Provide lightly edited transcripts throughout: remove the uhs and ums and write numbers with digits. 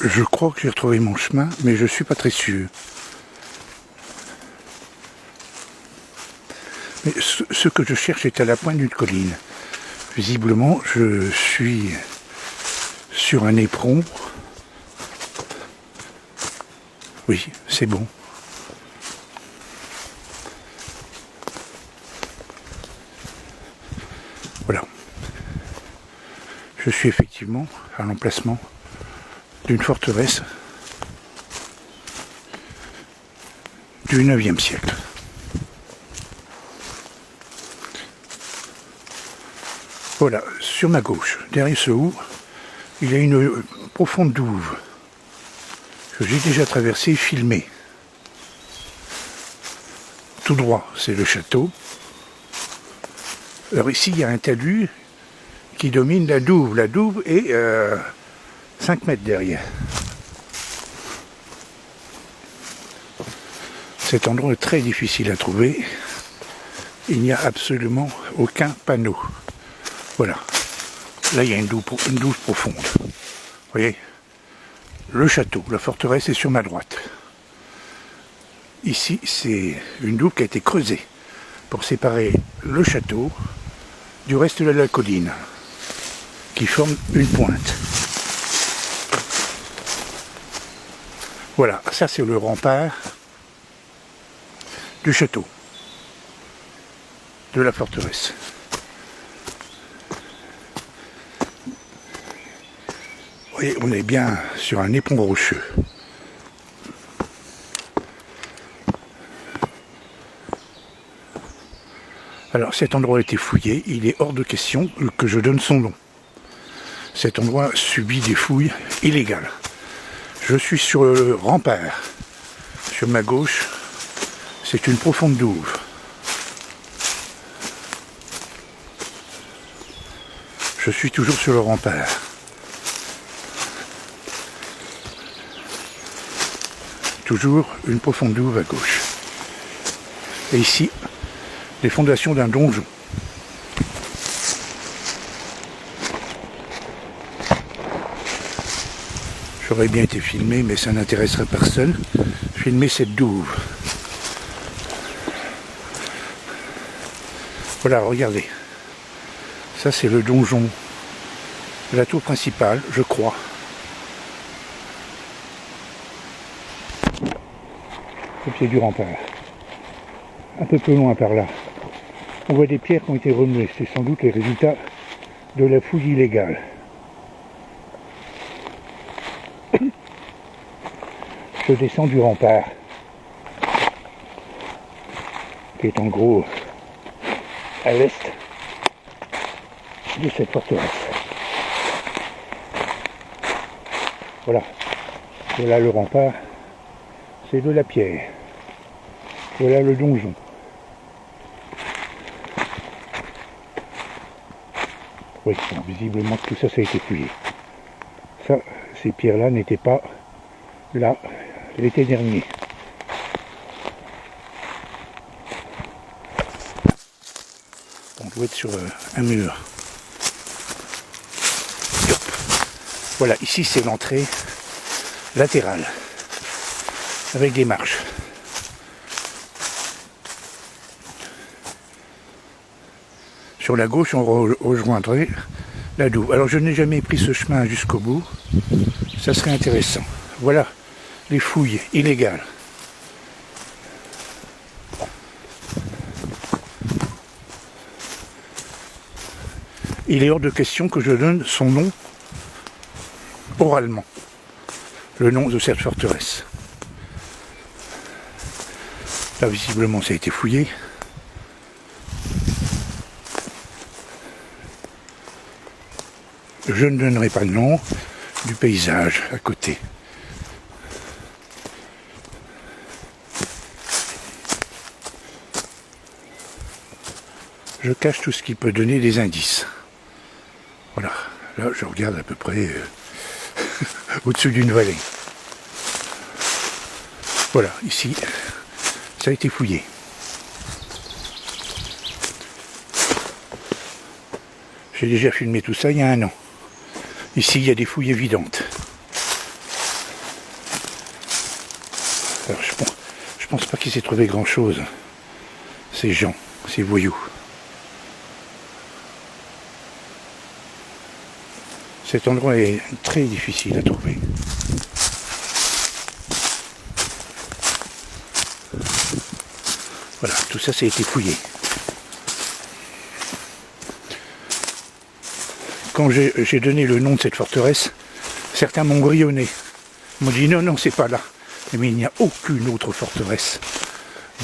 Je crois que j'ai retrouvé mon chemin, mais je suis pas très sûr. Mais ce que je cherche est à la pointe d'une colline. Visiblement, je suis sur un éperon. Oui, c'est bon. Voilà. Je suis effectivement à l'emplacement d'une forteresse du IXe siècle. Voilà, sur ma gauche, derrière ce haut, il y a une profonde douve que j'ai déjà traversée et filmée. Tout droit, c'est le château. Alors ici, il y a un talus qui domine la douve. La douve est 5 mètres derrière. Cet endroit est très difficile à trouver. Il n'y a absolument aucun panneau. Voilà. Là, il y a une douve profonde. Vous voyez ? Le château, la forteresse est sur ma droite. Ici, c'est une douve qui a été creusée pour séparer le château du reste de la colline, qui forme une pointe. Voilà, ça c'est le rempart du château, de la forteresse. Vous voyez, on est bien sur un éperon rocheux. Alors cet endroit a été fouillé, il est hors de question que je donne son nom. Cet endroit subit des fouilles illégales. Je suis sur le rempart. Sur ma gauche, c'est une profonde douve. Je suis toujours sur le rempart. Toujours une profonde douve à gauche. Et ici, les fondations d'un donjon. J'aurais bien été filmé, mais ça n'intéresserait personne. Filmer cette douve. Voilà, regardez. Ça, c'est le donjon de la tour principale, je crois. Au pied du rempart. Un peu plus loin par là. On voit des pierres qui ont été remuées. C'est sans doute les résultats de la fouille illégale. Je descends du rempart, qui est en gros à l'est de cette forteresse. Voilà. Voilà le rempart. C'est de la pierre. Voilà le donjon. Oui, bon, visiblement tout ça, ça a été fouillé. Ça, ces pierres-là n'étaient pas là l'été dernier. On doit être sur un mur. Hop. Voilà, ici c'est l'entrée latérale, avec des marches. Sur la gauche, on rejoindrait la douve. Alors je n'ai jamais pris ce chemin jusqu'au bout. Ça serait intéressant. Voilà les fouilles illégales. Il est hors de question que je donne son nom oralement. Le nom de cette forteresse. Là, visiblement, ça a été fouillé. Je ne donnerai pas le nom du paysage à côté. Je cache tout ce qui peut donner des indices. Voilà, là je regarde à peu près au-dessus d'une vallée. Voilà, ici, ça a été fouillé. J'ai déjà filmé tout ça il y a un an. Ici, il y a des fouilles évidentes. pense pas qu'il s'est trouvé grand chose. Ces gens, ces voyous. Cet endroit est très difficile à trouver. Voilà, tout ça, ça a été fouillé. Quand j'ai donné le nom de cette forteresse, certains m'ont grillonné. Ils m'ont dit non, non, c'est pas là. Mais il n'y a aucune autre forteresse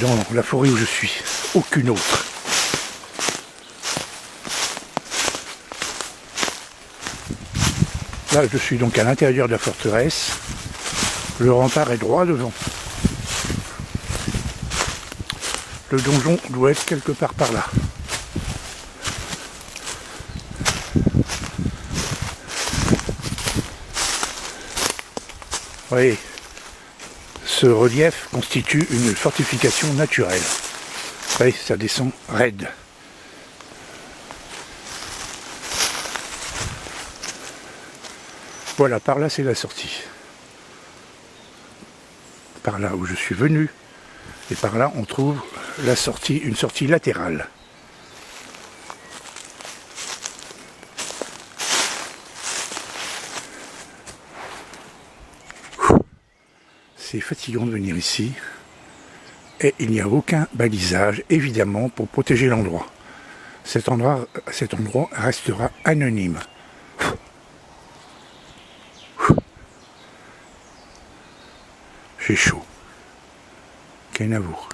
dans la forêt où je suis. Aucune autre. Là, je suis donc à l'intérieur de la forteresse. Le rempart est droit devant. Le donjon doit être quelque part par là. Vous voyez, ce relief constitue une fortification naturelle. Vous voyez, ça descend raide. Voilà, par là c'est la sortie. Par là où je suis venu. Et par là on trouve la sortie, une sortie latérale. C'est fatigant de venir ici. Et il n'y a aucun balisage, évidemment, pour protéger l'endroit. Cet endroit restera anonyme. J'ai chaud. Kenavour.